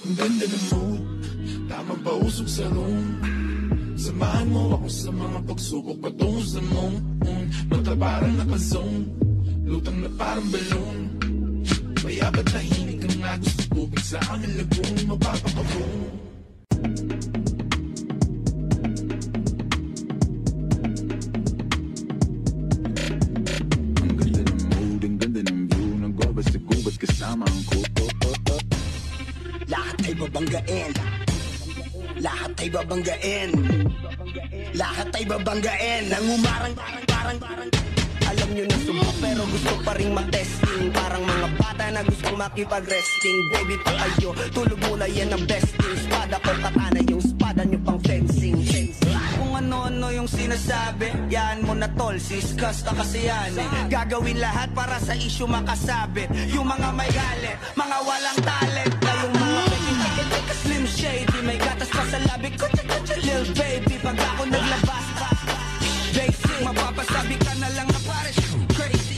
Ang ganda ng mood, tamang pausok sa room. Samahan mo ako sa mga pagsubok patungo sa moon. Mata parang nakazone, lutang na parang balloon. Mayabat tahimik ang nga gusto tubig sa aming lagoon. Mapapakaboom. Ang ganda ng mood, ang ganda ng view. Nagwabas sa gubat kasama ang ko. Lahat ay babanggain. Lahat ay babanggain. Lahat ay babanggain. Nangumarang parang alam nyo na subok pero gusto pa rin mag-testing. Parang mga bata na gustong makipag-resting. Baby pa kayo, tulog muna yan ang besting. Spada ko katana yung spada nyo pang fencing. Kung ano-ano yung sinasabi, yan mo na tol, siskas na kasi yan eh. Gagawin lahat para sa issue makasabit. Yung mga may galit, mga walang talent. Na yung mga Slim Shady, may gatas pa sa labi. Kutsa-kutsa lil baby, pag ako naglabas basic, mapapasabi ka na lang na pares crazy.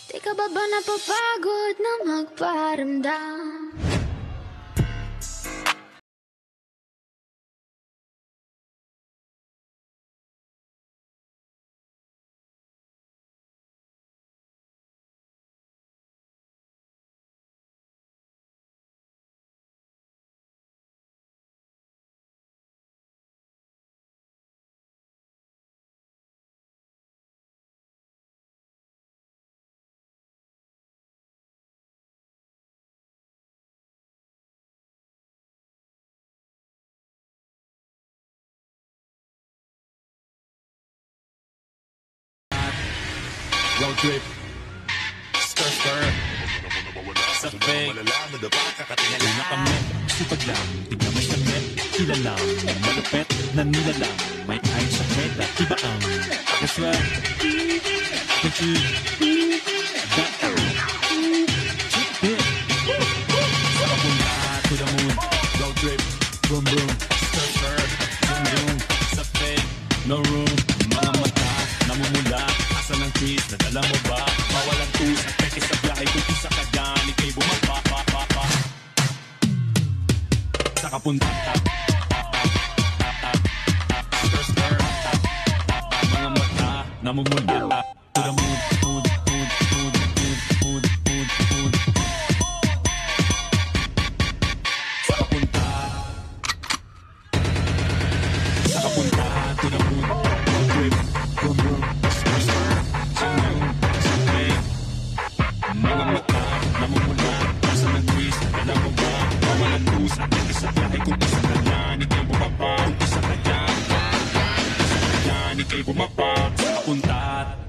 Di ka ba napapagod na magparamdam? Road trip, stir, sa fake, Tingnan na kami, sipag lang, tignan may sakit, kilalang, malupet na nilalang, may ayos sa peta, iba ang kaswag, kasi, daan, chipit, sa kapunta to the moon, road trip, boom boom, stir, boom boom, sa fake, no room, mga mata, namumula, asa ng trees, nadala mo ba, mawalang tus, at peke sa biyahe, kung isa ka dyan, ikay bumaba, sa kapunta, mga mata, namumula, to the mood, sa kapunta, to the mood, trip, boom boom, mga mata, namumula, asa ng twist, nadala mo ba, mawalang tus, at isa biyahe, kung isa ka dyan, ikay bumaba, kung isa ka dyan, ikay bumaba, sa kapunta.